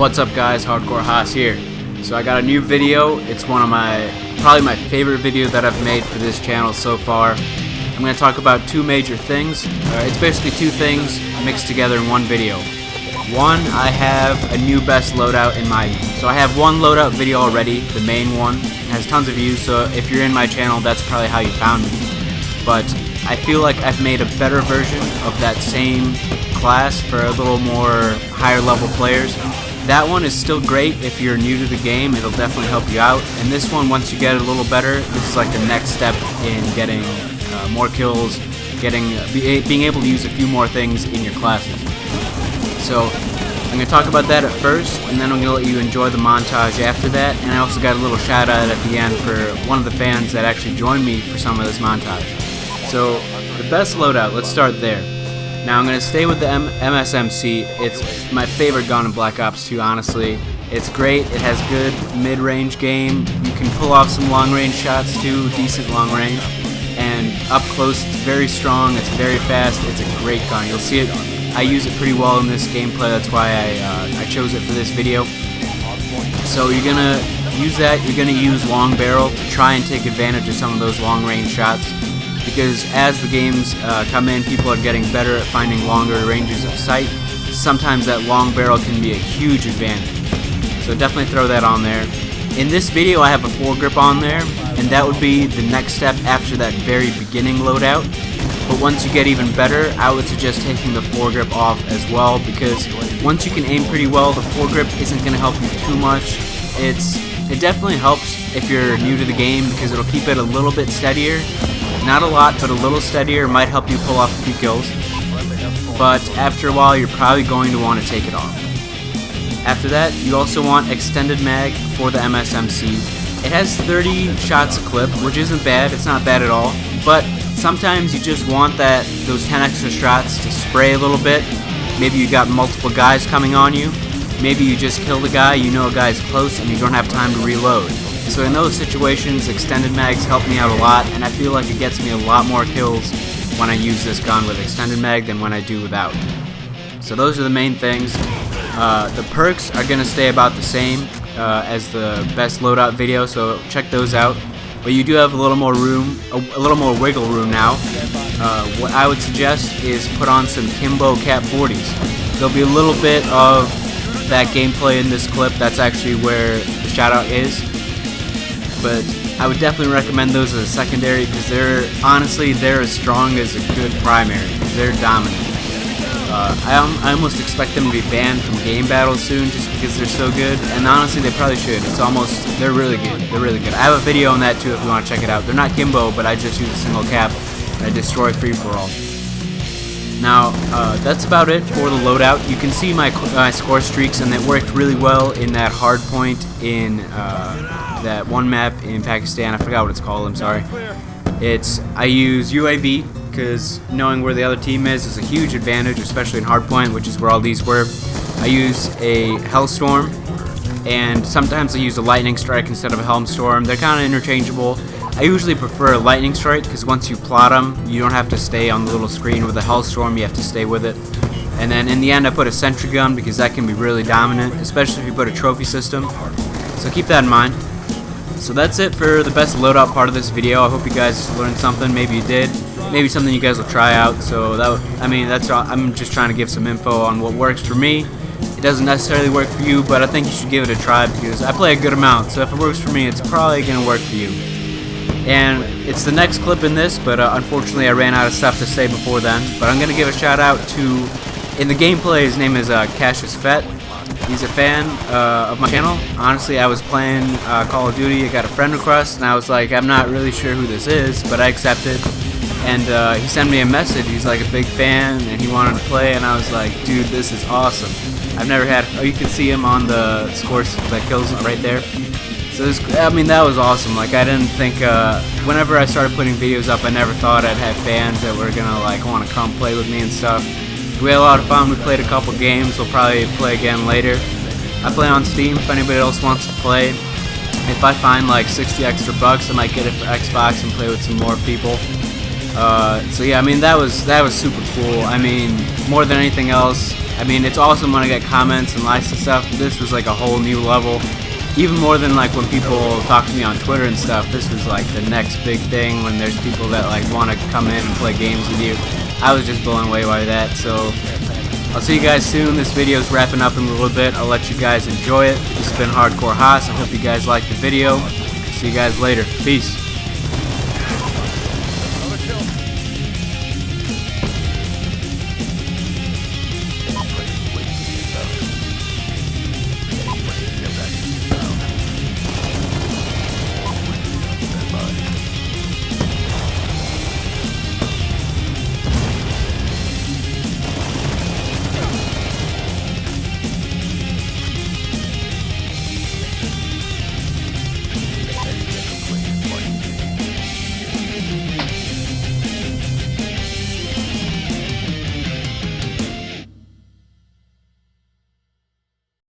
What's up guys, Hardcore Haas here. So I got a new video. It's one of probably my favorite video that I've made for this channel so far. I'm going to talk about two major things. It's basically two things mixed together in one video. One, I have a new best loadout in mind. So I have one loadout video already, the main one. It has tons of views, so if you're in my channel, that's probably how you found me. But I feel like I've made a better version of that same class for a little more higher level players. That one is still great if you're new to the game. It'll definitely help you out. And this one, once you get it a little better, this is like the next step in getting more kills, being able to use a few more things in your classes. So I'm going to talk about that at first, and then I'm going to let you enjoy the montage after that. And I also got a little shout out at the end for one of the fans that actually joined me for some of this montage. So the best loadout, let's start there. Now I'm going to stay with the MSMC. It's my favorite gun in Black Ops 2, honestly. It's great, it has good mid-range game. You can pull off some long-range shots too, decent long-range. And up close, it's very strong, it's very fast, it's a great gun. You'll see it, I use it pretty well in this gameplay, that's why I chose it for this video. So you're going to use that, you're going to use long barrel to try and take advantage of some of those long-range shots. Because as the games come in, people are getting better at finding longer ranges of sight. Sometimes that long barrel can be a huge advantage. So definitely throw that on there. In this video I have a foregrip on there, and that would be the next step after that very beginning loadout. But once you get even better, I would suggest taking the foregrip off as well, because once you can aim pretty well, the foregrip isn't going to help you too much. It definitely helps if you're new to the game, because it'll keep it a little bit steadier. Not a lot, but a little steadier might help you pull off a few kills. But after a while, you're probably going to want to take it off. After that, you also want extended mag for the MSMC. It has 30 shots a clip, which isn't bad. It's not bad at all. But sometimes you just want those 10 extra shots to spray a little bit. Maybe you got multiple guys coming on you. Maybe you just killed a guy, you know a guy's close, and you don't have time to reload. So in those situations, extended mags help me out a lot, and I feel like it gets me a lot more kills when I use this gun with extended mag than when I do without. So those are the main things. The perks are going to stay about the same as the best loadout video, so check those out. But you do have a little more room, a little more wiggle room now. What I would suggest is put on some Kimbo Cap 40s. There'll be a little bit of that gameplay in this clip. That's actually where the shout out is. But I would definitely recommend those as a secondary, because they're as strong as a good primary. They're dominant. I almost expect them to be banned from game battles soon, just because they're so good. And honestly, they probably should. They're really good. They're really good. I have a video on that too if you want to check it out. They're not Kimbo, but I just use a single cap and I destroy free for all. Now, that's about it for the loadout. You can see my score streaks, and it worked really well in that hard point in that one map in Pakistan. I forgot what it's called, I'm sorry. I use UAV, because knowing where the other team is a huge advantage, especially in hardpoint, which is where all these were. I use a Hellstorm, and sometimes I use a Lightning Strike instead of a Helmstorm. They're kind of interchangeable. I usually prefer a Lightning Strike, because once you plot them, you don't have to stay on the little screen. With a Hellstorm, you have to stay with it. And then in the end, I put a sentry gun, because that can be really dominant, especially if you put a trophy system. So keep that in mind. So that's it for the best loadout part of this video. I hope you guys learned something. Maybe you did. Maybe something you guys will try out. So that's all. I'm just trying to give some info on what works for me. It doesn't necessarily work for you, but I think you should give it a try, because I play a good amount. So if it works for me, it's probably going to work for you. And it's the next clip in this, but unfortunately I ran out of stuff to say before then. But I'm going to give a shout out to, in the gameplay, his name is Cassius Fett. He's a fan of my channel. Honestly, I was playing Call of Duty. I got a friend request, and I was like, I'm not really sure who this is, but I accepted. And he sent me a message. He's like a big fan, and he wanted to play, and I was like, dude, this is awesome. I've never had, you can see him on the scores, that kills right there. So that was awesome. Like, I didn't think, whenever I started putting videos up, I never thought I'd have fans that were gonna like want to come play with me and stuff. We had a lot of fun. We played a couple games. We'll probably play again later. I play on Steam if anybody else wants to play. If I find like 60 extra bucks, I might get it for Xbox and play with some more people. So yeah, I mean that was super cool. I mean, more than anything else, I mean, it's awesome when I get comments and likes and stuff, but this was like a whole new level. Even more than like when people talk to me on Twitter and stuff, this was like the next big thing when there's people that like want to come in and play games with you. I was just blown away by that, so I'll see you guys soon. This video's wrapping up in a little bit. I'll let you guys enjoy it. This has been Hardcore Haas. I hope you guys liked the video. See you guys later. Peace.